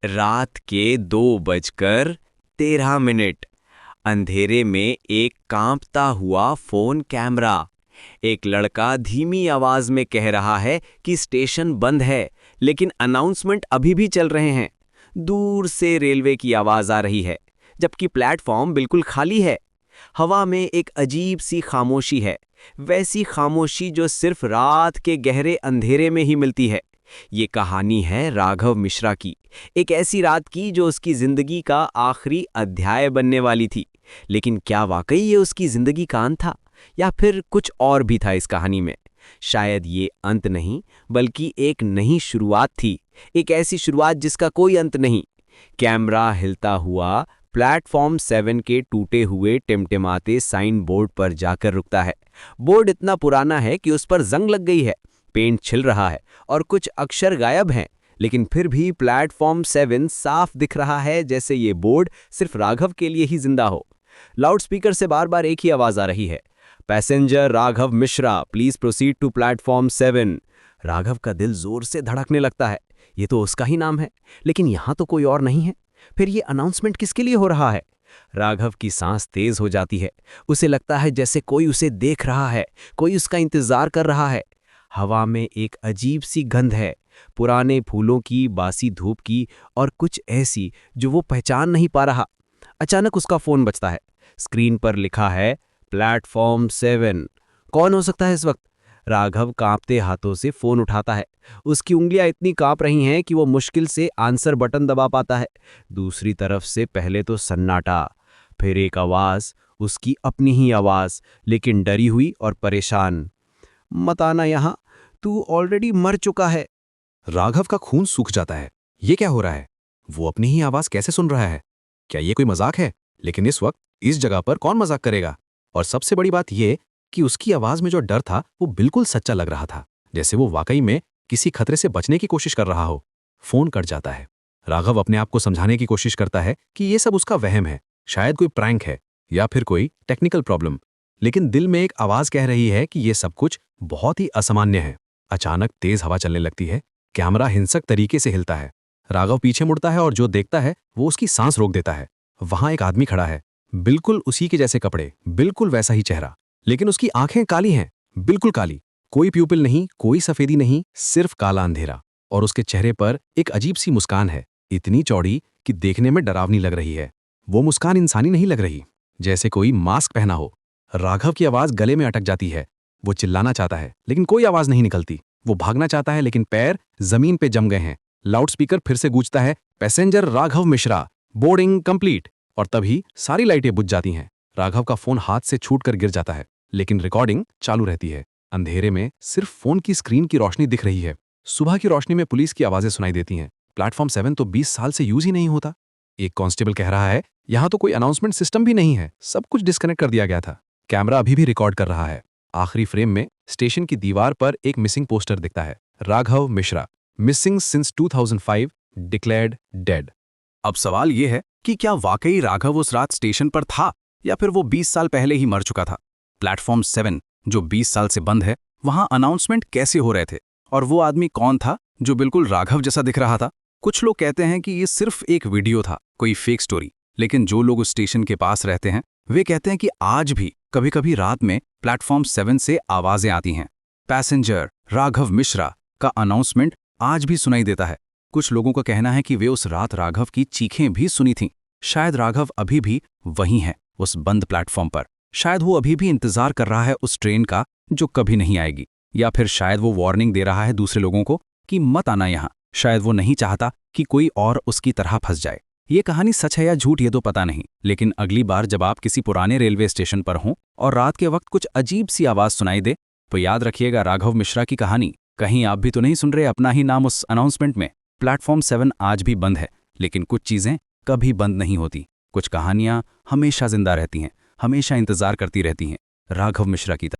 रात के 2:13। अंधेरे में एक कांपता हुआ फोन कैमरा। एक लड़का धीमी आवाज में कह रहा है कि स्टेशन बंद है, लेकिन अनाउंसमेंट अभी भी चल रहे हैं। दूर से रेलवे की आवाज आ रही है, जबकि प्लेटफॉर्म बिल्कुल खाली है। हवा में एक अजीब सी खामोशी है, वैसी खामोशी जो सिर्फ रात के गहरे अंधेरे में ही मिलती है। ये कहानी है राघव मिश्रा की, एक ऐसी रात की जो उसकी जिंदगी का आखिरी अध्याय बनने वाली थी। लेकिन क्या वाकई ये उसकी जिंदगी का अंत था, या फिर कुछ और भी था इस कहानी में? शायद ये अंत नहीं, बल्कि एक नई शुरुआत थी, एक ऐसी शुरुआत जिसका कोई अंत नहीं। कैमरा हिलता हुआ प्लेटफॉर्म 7 के टूटे हुए टिमटिमाते साइन बोर्ड पर जाकर रुकता है। बोर्ड इतना पुराना है कि उस पर जंग लग गई है, पेंट छिल रहा है और कुछ अक्षर गायब हैं, लेकिन फिर भी प्लेटफॉर्म 7 साफ दिख रहा है, जैसे ये बोर्ड सिर्फ राघव के लिए ही जिंदा हो। लाउडस्पीकर से बार बार एक ही आवाज आ रही है, passenger Raghav Mishra please proceed to platform 7। Raghav का दिल जोर से धड़कने लगता है। ये तो उसका ही नाम है, लेकिन यहां तो कोई और नहीं है। फिर ये अनाउंसमेंट किसके लिए हो रहा है? राघव की सांस तेज हो जाती है। उसे लगता है जैसे कोई उसे देख रहा है, कोई उसका इंतजार कर रहा है। हवा में एक अजीब सी गंध है, पुराने फूलों की, बासी धूप की, और कुछ ऐसी जो वो पहचान नहीं पा रहा। अचानक उसका फोन बजता है। स्क्रीन पर लिखा है प्लेटफॉर्म 7। कौन हो सकता है इस वक्त? राघव कांपते हाथों से फोन उठाता है। उसकी उंगलियां इतनी कांप रही हैं कि वो मुश्किल से आंसर बटन दबा पाता है। दूसरी तरफ से पहले तो सन्नाटा, फिर एक आवाज, उसकी अपनी ही आवाज, लेकिन डरी हुई और परेशान। मत आना यहां, तू ऑलरेडी मर चुका है। राघव का खून सूख जाता है। ये क्या हो रहा है? वो अपनी ही आवाज कैसे सुन रहा है? क्या ये कोई मजाक है? लेकिन इस वक्त इस जगह पर कौन मजाक करेगा? और सबसे बड़ी बात यह कि उसकी आवाज में जो डर था वो बिल्कुल सच्चा लग रहा था, जैसे वो वाकई में किसी खतरे से बचने की कोशिश कर रहा हो। फोन कट जाता है। राघव अपने आप को समझाने की कोशिश करता है कि ये सब उसका वहम है, शायद कोई प्रैंक है या फिर कोई टेक्निकल प्रॉब्लम। लेकिन दिल में एक आवाज कह रही है कि ये सब कुछ बहुत ही असामान्य है। अचानक तेज हवा चलने लगती है। कैमरा हिंसक तरीके से हिलता है। राघव पीछे मुड़ता है और जो देखता है वो उसकी सांस रोक देता है। वहां एक आदमी खड़ा है, बिल्कुल उसी के जैसे कपड़े, बिल्कुल वैसा ही चेहरा, लेकिन उसकी आंखें काली हैं, बिल्कुल काली। कोई प्यूपिल नहीं, कोई सफेदी नहीं, सिर्फ काला अंधेरा। और उसके चेहरे पर एक अजीब सी मुस्कान है, इतनी चौड़ी कि देखने में डरावनी लग रही है। वो मुस्कान इंसानी नहीं लग रही, जैसे कोई मास्क पहना हो। राघव की आवाज गले में अटक जाती है। वो चिल्लाना चाहता है, लेकिन कोई आवाज नहीं निकलती। वो भागना चाहता है, लेकिन पैर जमीन पे जम गए हैं। लाउडस्पीकर फिर से गूंजता है, passenger Raghav Mishra, boarding complete. और तभी सारी लाइटें बुझ जाती हैं। राघव का फोन हाथ से छूटकर गिर जाता है, लेकिन रिकॉर्डिंग चालू रहती है। अंधेरे में सिर्फ फोन की स्क्रीन की रोशनी दिख रही है। सुबह की रोशनी में पुलिस की आवाजें सुनाई देती हैं। प्लेटफॉर्म 7 तो 20 साल से यूज ही नहीं होता। एक कांस्टेबल कह रहा है, यहां तो कोई अनाउंसमेंट सिस्टम भी नहीं है, सब कुछ डिस्कनेक्ट कर दिया गया था। कैमरा अभी भी रिकॉर्ड कर रहा है। आखिरी फ्रेम में स्टेशन की दीवार पर एक मिसिंग पोस्टर दिखता है, Raghav Mishra, missing since 2005, declared dead. अब सवाल यह है कि क्या वाकई राघव उस रात स्टेशन पर था, या फिर वो 20 साल पहले ही मर चुका था? प्लेटफॉर्म 7 जो 20 साल से बंद है, वहां अनाउंसमेंट कैसे हो रहे थे? और वो आदमी कौन था जो बिल्कुल राघव जैसा दिख रहा था? कुछ लोग कहते हैं कि ये सिर्फ एक वीडियो था, कोई फेक स्टोरी। लेकिन जो लोग उस स्टेशन के पास रहते हैं वे कहते हैं कि आज भी कभी कभी रात में प्लेटफॉर्म 7 से आवाजें आती हैं। पैसेंजर राघव मिश्रा का अनाउंसमेंट आज भी सुनाई देता है। कुछ लोगों का कहना है कि वे उस रात राघव की चीखें भी सुनी थीं। शायद राघव अभी भी वहीं है, उस बंद प्लेटफॉर्म पर। शायद वो अभी भी इंतजार कर रहा है उस ट्रेन का जो कभी नहीं आएगी। या फिर शायद वो वार्निंग दे रहा है दूसरे लोगों को कि मत आना यहाँ। शायद वो नहीं चाहता कि कोई और उसकी तरह फंस जाए। ये कहानी सच है या झूठ ये तो पता नहीं, लेकिन अगली बार जब आप किसी पुराने रेलवे स्टेशन पर हों और रात के वक्त कुछ अजीब सी आवाज सुनाई दे, तो याद रखिएगा राघव मिश्रा की कहानी। कहीं आप भी तो नहीं सुन रहे अपना ही नाम उस अनाउंसमेंट में। प्लेटफॉर्म 7 आज भी बंद है, लेकिन कुछ चीजें कभी बंद नहीं होती। कुछ कहानियां हमेशा जिंदा रहती हैं, हमेशा इंतजार करती रहती हैं, राघव मिश्रा की तरह।